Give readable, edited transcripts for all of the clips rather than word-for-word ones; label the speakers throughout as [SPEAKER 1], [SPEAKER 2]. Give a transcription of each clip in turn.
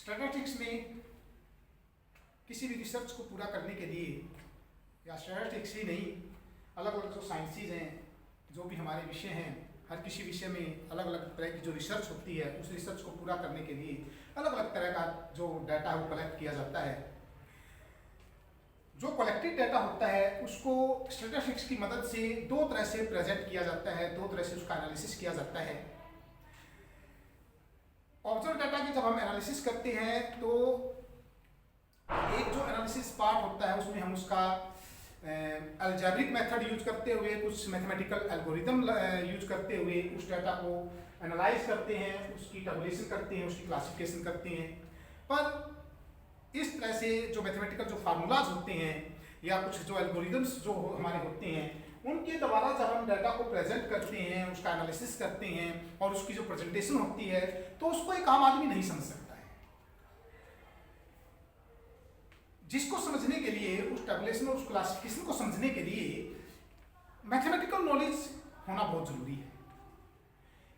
[SPEAKER 1] Statistics में किसी भी रिसर्च को पूरा करने के लिए या स्टैटिस्टिक्स ही नहीं, अलग अलग जो साइंसेज हैं, जो भी हमारे विषय हैं, हर किसी विषय में अलग अलग तरह की जो रिसर्च होती है, उस रिसर्च को पूरा करने के लिए अलग अलग तरह का जो डाटा है वो कलेक्ट किया जाता है। जो कलेक्टेड डाटा होता है उसको स्टैटिस्टिक्स की मदद से दो तरह से प्रेजेंट किया जाता है, दो तरह से उसका एनालिसिस किया जाता है। ऑब्जर्व डाटा की जब हम एनालिसिस करते हैं तो एक जो एनालिसिस पार्ट होता है उसमें हम उसका अलजेब्रिक मेथड यूज करते हुए, कुछ मैथमेटिकल एल्गोरिदम यूज करते हुए उस डाटा को एनालाइज करते हैं, उसकी टैबुलेशन करते हैं, उसकी क्लासिफिकेशन करते हैं। पर इस तरह से जो मैथमेटिकल जो फार्मूलाज होते हैं या कुछ जो एल्गोरिदम्स जो हमारे होते हैं, उनके द्वारा जब हम डाटा को प्रेजेंट करते हैं, उसका एनालिसिस करते हैं और उसकी जो प्रेजेंटेशन होती है, तो उसको एक आम आदमी नहीं समझ सकता है। जिसको समझने के लिए, उस टैबुलेशन और उस क्लासिफिकेशन को समझने के लिए मैथमेटिकल नॉलेज होना बहुत जरूरी है।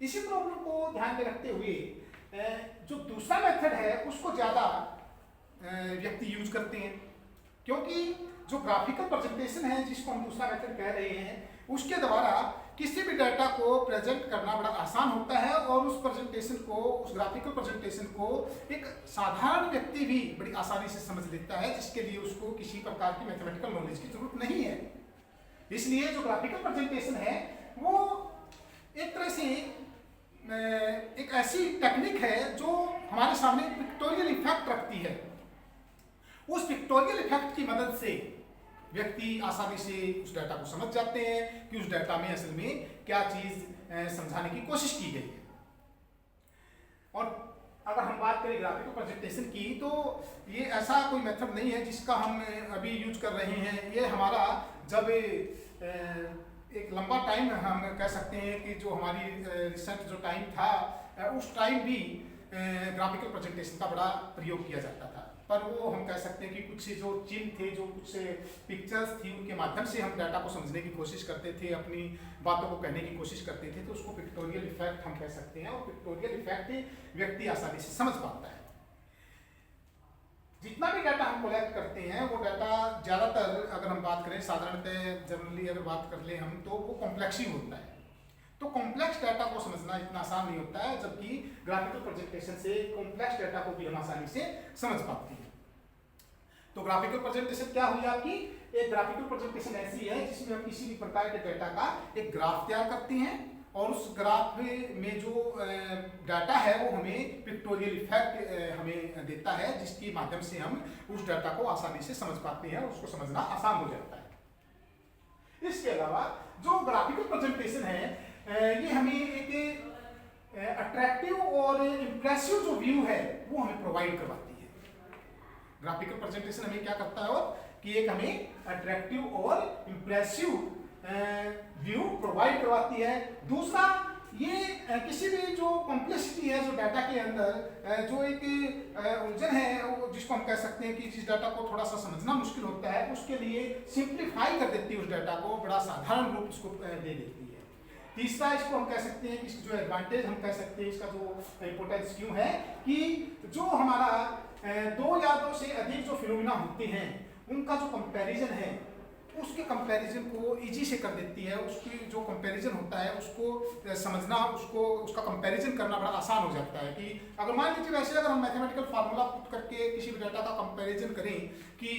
[SPEAKER 1] इसी प्रॉब्लम को ध्यान में रखते हुए जो दूसरा मेथड है उसको ज्यादा व्यक्ति यूज करते हैं, क्योंकि जो ग्राफिकल प्रेजेंटेशन है जिसको हम दूसरा मेथड कह रहे हैं, उसके द्वारा किसी भी डाटा को प्रेजेंट करना बड़ा आसान होता है और उस प्रेजेंटेशन को, उस ग्राफिकल प्रेजेंटेशन को एक साधारण व्यक्ति भी बड़ी आसानी से समझ लेता है, जिसके लिए उसको किसी प्रकार की मैथमेटिकल नॉलेज की जरूरत नहीं है। इसलिए जो ग्राफिकल प्रेजेंटेशन है वो एक तरह से एक ऐसी टेक्निक है जो हमारे सामने पिक्टोरियल इफेक्ट रखती है। उस पिक्टोरियल इफेक्ट की मदद से व्यक्ति आसानी से उस डाटा को समझ जाते हैं कि उस डाटा में असल में क्या चीज समझाने की कोशिश की गई है। और अगर हम बात करें ग्राफिकल प्रेजेंटेशन की, तो ये ऐसा कोई मेथड नहीं है जिसका हम अभी यूज कर रहे हैं। ये हमारा जब एक लंबा टाइम हम कह सकते हैं कि जो हमारी रिसर्च जो टाइम था, उस टाइम भी ग्राफिकल प्रेजेंटेशन का बड़ा प्रयोग किया जाता था। पर वो हम कह सकते हैं कि कुछ जो चिन्ह थे, जो कुछ पिक्चर्स थी, उनके माध्यम से हम डाटा को समझने की कोशिश करते थे, अपनी बातों को कहने की कोशिश करते थे, तो उसको पिक्टोरियल इफेक्ट हम कह सकते हैं। और पिक्टोरियल इफेक्ट व्यक्ति आसानी से समझ पाता है। जितना भी डाटा हम कलेक्ट करते हैं वो डाटा ज़्यादातर, अगर हम बात करें साधारणतः जनरली अगर बात कर ले हम, तो वो कॉम्प्लेक्स ही होता है। तो कॉम्प्लेक्स डाटा को समझना इतना आसान नहीं होता है, जबकि ग्राफिकल प्रेजेंटेशन से कॉम्प्लेक्स डाटा को भी हम आसानी से समझ पाते हैं। तो ग्राफिकल प्रेजेंटेशन क्या हुई आपकी? एक ग्राफिकल प्रेजेंटेशन ऐसी है जिसमें हम किसी भी प्रकार के डाटा का एक ग्राफ तैयार करते हैं और उस ग्राफ में जो डाटा है वो हमें पिक्टोरियल इफेक्ट हमें देता है, जिसके माध्यम से हम उस डाटा को आसानी से समझ पाते हैं और उसको समझना आसान हो जाता है। इसके अलावा जो ग्राफिकल प्रेजेंटेशन है ये हमें एक अट्रैक्टिव और इम्प्रेसिव जो व्यू है वो हमें प्रोवाइड करवाती है। ग्राफिकल प्रेजेंटेशन हमें क्या करता है कि एक हमें अट्रैक्टिव और इम्प्रेसिव व्यू प्रोवाइड करवाती है। दूसरा, ये किसी भी जो कॉम्प्लेक्सिटी है जो डाटा के अंदर जो एक उलझन है जिसको हम कह सकते हैं कि जिस डाटा को थोड़ा सा समझना मुश्किल होता है, उसके लिए सिंप्लीफाई कर देती है, उस डाटा को बड़ा साधारण रूप उसको दे देती है। तीसरा, इसको हम कह सकते हैं कि इसकी जो एडवांटेज हम कह सकते हैं, इसका जो इंपोर्टेंस क्यों है कि जो हमारा दो या दो से अधिक जो फिनोमिना होते हैं उनका जो कंपैरिजन है उसके कंपैरिजन को इजी से कर देती है। उसकी जो कंपैरिजन होता है उसको समझना, उसका कंपैरिजन करना बड़ा आसान हो जाता है। कि अगर मान लीजिए वैसे अगर हम मैथमेटिकल फार्मूला पुट करके किसी भी डाटा का कंपैरिजन करें कि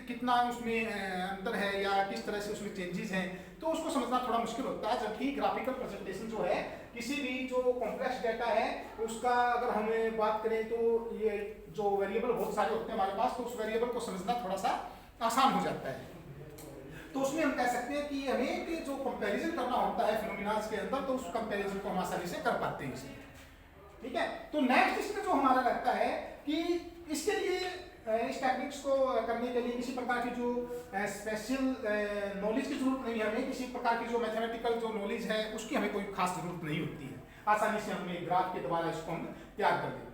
[SPEAKER 1] कितना उसमें अंतर है या किस तरह से उसमें चेंजेस हैं, तो उसको समझना थोड़ा मुश्किल होता है। जबकि ग्राफिकल प्रेजेंटेशन जो है किसी भी जो कॉम्प्लेक्स डाटा है उसका अगर हम बात करें तो ये जो वेरिएबल बहुत सारे होते हैं हमारे पास, तो उस वेरिएबल को समझना थोड़ा सा आसान हो जाता है। तो उसमें हम कह सकते हैं कि हमें कि जो कंपैरिजन करना होता है फिनोमिनास के अंदर, तो उस कंपैरिजन को हम आसानी से कर पाते हैं इसमें। ठीक है, तो नेक्स्ट इसमें जो हमारा रहता है कि इसके लिए इस टेक्निक्स को करने के लिए किसी प्रकार की जो स्पेशल नॉलेज की जरूरत नहीं है। हमें किसी प्रकार की जो मैथमेटिकल जो नॉलेज है उसकी हमें कोई खास जरूरत नहीं होती है। आसानी से हमें ग्राफ के द्वारा इसको हम तैयार कर देते हैं।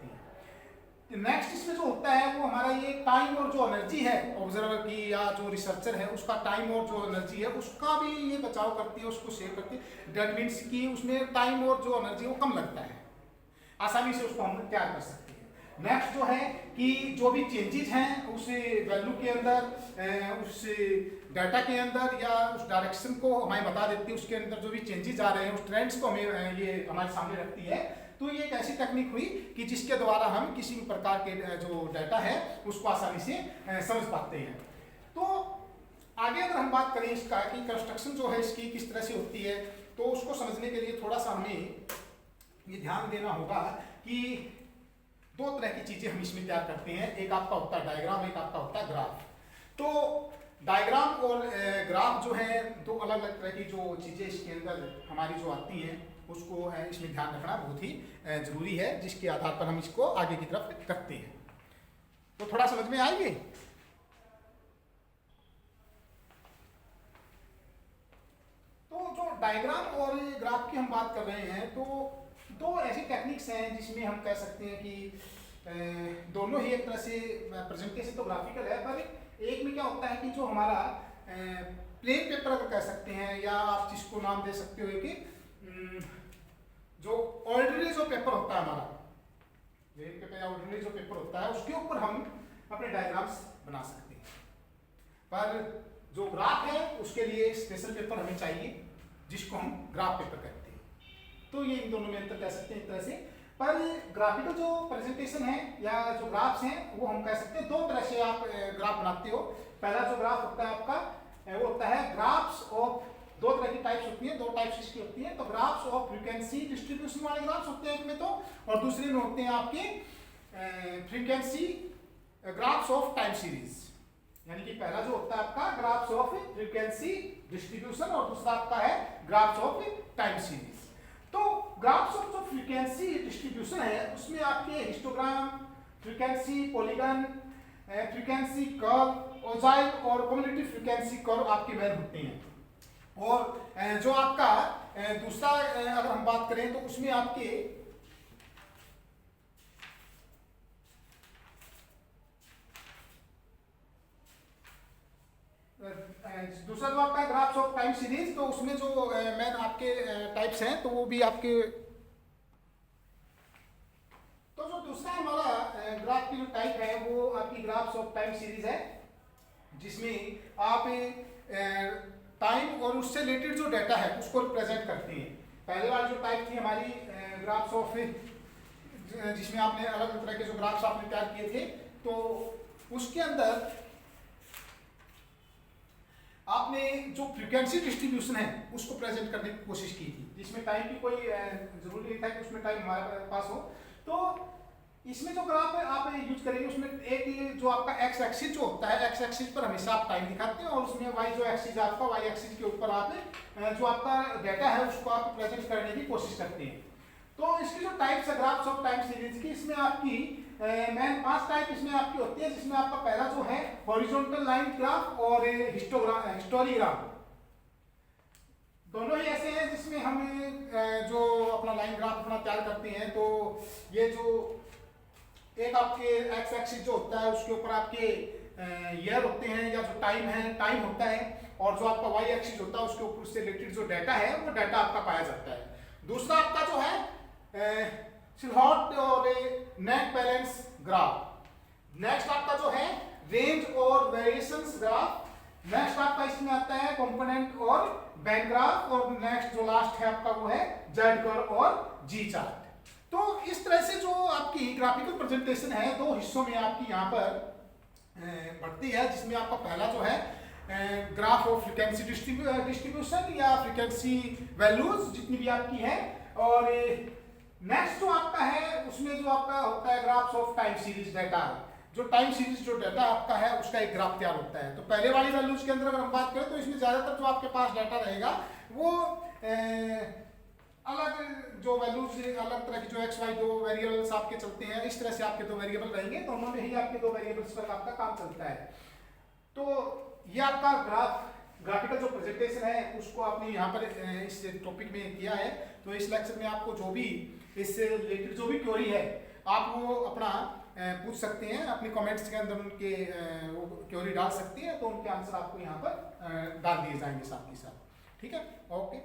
[SPEAKER 1] नेक्स्ट इसमें जो होता है वो हमारा ये टाइम और जो एनर्जी है ऑब्जर्वर की या जो रिसर्चर है उसका टाइम और जो एनर्जी है उसका भी ये बचाव करती है, उसको सेव करती है। दैट मीन्स कि उसमें टाइम और जो एनर्जी वो कम लगता है, आसानी से उसको हम तैयार कर सकते हैं। नेक्स्ट जो है कि जो भी चेंजेस हैं उस वैल्यू के अंदर, उस डाटा के अंदर या उस डायरेक्शन को हमें बता देती है, उसके अंदर जो भी चेंजेस आ रहे हैं उस ट्रेंड्स को हमें ये हमारे सामने रखती है। तो ये एक ऐसी टेक्निक हुई कि जिसके द्वारा हम किसी भी प्रकार के जो डाटा है उसको आसानी से समझ पाते हैं। तो आगे अगर हम बात करें इसका कि कंस्ट्रक्शन जो है इसकी किस तरह से होती है, तो उसको समझने के लिए थोड़ा सा हमें ये ध्यान देना होगा कि दो तरह की चीजें हम इसमें तैयार करते हैं। एक आपका होता है डायग्राम, एक आपका होता है ग्राफ। तो डायग्राम और ग्राफ जो है दो अलग अलग तरह की जो चीजें इसके अंदर हमारी जो आती हैं उसको इसमें ध्यान रखना बहुत ही जरूरी है, जिसके आधार पर हम इसको आगे की तरफ करते हैं। तो थोड़ा समझ में आएगी। तो जो डायग्राम और ग्राफ की हम बात कर रहे हैं, तो दो ऐसी टेक्निक्स हैं जिसमें हम कह सकते हैं कि दोनों ही एक तरह से प्रेजेंटेशन तो ग्राफिकल है, पर एक में क्या होता है कि जो हमारा प्लेन पेपर अगर कह सकते हैं, या आप जिसको नाम दे सकते हो कि जो ऑर्डिनरी जो पेपर होता है हमारा, प्लेन पेपर या ऑर्डिनरी जो पेपर होता है उसके ऊपर हम अपने डायग्राम्स बना सकते हैं। पर जो ग्राफ है उसके लिए स्पेशल पेपर हमें चाहिए जिसको हम ग्राफ पेपर कहते हैं। तो ये इन दोनों में अंतर कह सकते हैं एक तरह से। पर ग्राफिकल जो प्रेजेंटेशन है या जो ग्राफ्स हैं वो हम कह सकते हैं दो तरह से आप ग्राफ बनाते हो। पहला जो ग्राफ होता है आपका वो होता है ग्राफ्स ऑफ, दो तरह की टाइप्स होती हैं, दो टाइप्स इसकी होती हैं। तो ग्राफ्स ऑफ फ्रीक्वेंसी डिस्ट्रीब्यूशन वाले ग्राफ्स होते हैं एक में, तो और दूसरे में होते हैं आपके frequency graphs of time series. यानी कि पहला जो होता है आपका ग्राफ्स ऑफ फ्रीक्वेंसी डिस्ट्रीब्यूशन और दूसरा आपका है ग्राफ्स ऑफ टाइम सीरीज। तो ग्राफ्स ऑफ जो फ्रीक्वेंसी डिस्ट्रीब्यूशन है उसमें आपके histogram, frequency polygon, frequency curve, ओजाइल और कम्युलेटिव फ्रीक्वेंसी कर्व आपके मेन होते हैं। और जो आपका दूसरा अगर हम बात करें तो उसमें आपके दूसरा जो आपका ग्राफ्स ऑफ टाइम सीरीज, तो उसमें जो मेन आपके टाइप्स हैं तो वो भी आपके, तो जो दूसरा हमारा ग्राफ की जो टाइप है वो आपकी ग्राफ्स ऑफ टाइम सीरीज है, जिसमें आप टाइम और उससे रिलेटेड जो डाटा है उसको रिप्रेजेंट करते हैं। पहले वाली जो टाइप थी हमारी ग्राफ्स ऑफ, जिसमें आपने अलग अलग तरह के जो ग्राफ्स आपने तैयार किए थे, तो उसके अंदर आपने जो फ्रीक्वेंसी डिस्ट्रीब्यूशन है उसको प्रेजेंट करने की कोशिश की थी, जिसमें टाइम की कोई जरूरी नहीं था कि उसमें टाइम हमारे पास हो। तो इसमें जो ग्राफ आप यूज करेंगे उसमें एक जो आपका एक्स एक्सिस जो होता है, एक्स एक्सिस पर हमेशा आप टाइम दिखाते हैं, और उसमें वाई जो एक्सिस आपका, वाई एक्सिस के ऊपर आप जो आपका डाटा है उसको आप प्रेजेंट करने की कोशिश करते हैं। तो इसकी जो टाइप्स है ग्राफ्स ऑफ टाइम सीरीज की, इसमें आपकी मेन 5 टाइप इसमें आपकी होती है, जिसमें आपका पहला जो है हॉरिजॉन्टल लाइन ग्राफ और हिस्टोग्राम, दोनों ही ऐसे हैं जिसमें हम जो अपना लाइन ग्राफ अपना तैयार करते हैं। तो ये जो एक आपके एक्स एक्सिस जो होता है उसके ऊपर आपके ईयर होते हैं या जो टाइम होता है, और जो आपका वाई एक्सिस होता है उसके ऊपर उससे रिलेटेड जो डाटा है वो डाटा आपका पाया जाता है। दूसरा आपका जो है सिलहॉट और नेट बैलेंस ग्राफ। नेक्स्ट आपका जो है रेंज और वेरिएशंस ग्राफ। नेक्स्ट आपका इसमें आता है कंपोनेंट और बैंड ग्राफ, और नेक्स्ट जो लास्ट है आपका वो है जेड कर्व और जी चार्ट। तो इस तरह से जो आपकी ग्राफिकल प्रेजेंटेशन है दो हिस्सों में आपकी यहाँ पर बढ़ती है, जिसमें आपका पहला जो है ग्राफ ऑफ फ्रीक्वेंसी डिस्ट्रीब्यूशन या फ्रीक्वेंसी वैल्यूज जितनी भी आपकी है, और नेक्स्ट जो आपका है उसमें जो आपका होता है graphs of time series data. जो टाइम सीरीज जो डाटा आपका है उसका एक ग्राफ तैयार होता है। तो पहले वाली वैल्यूज के अंदर अगर हम बात करें तो इसमें ज्यादातर जो आपके पास डाटा रहेगा वो अलग जो वैल्यूज अलग तरह की जो एक्स वाई दो वेरिएबल्स आपके चलते हैं, इस तरह से आपके दो वेरिएबल रहेंगे, दोनों में ही आपके दो वेरिएबल्स पर आपका काम चलता है। तो ये आपका ग्राफिकल जो प्रेजेंटेशन है उसको आपने यहाँ पर इस टॉपिक में किया है। तो इस लेक्चर में आपको जो भी इससे रिलेटेड जो भी क्वेरी है आप वो अपना पूछ सकते हैं, अपने कमेंट्स के अंदर उनके वो क्वेरी डाल सकते हैं, तो उनके आंसर आपको यहाँ पर डाल दिए जाएंगे साथ ही साथ। ठीक है, ओके।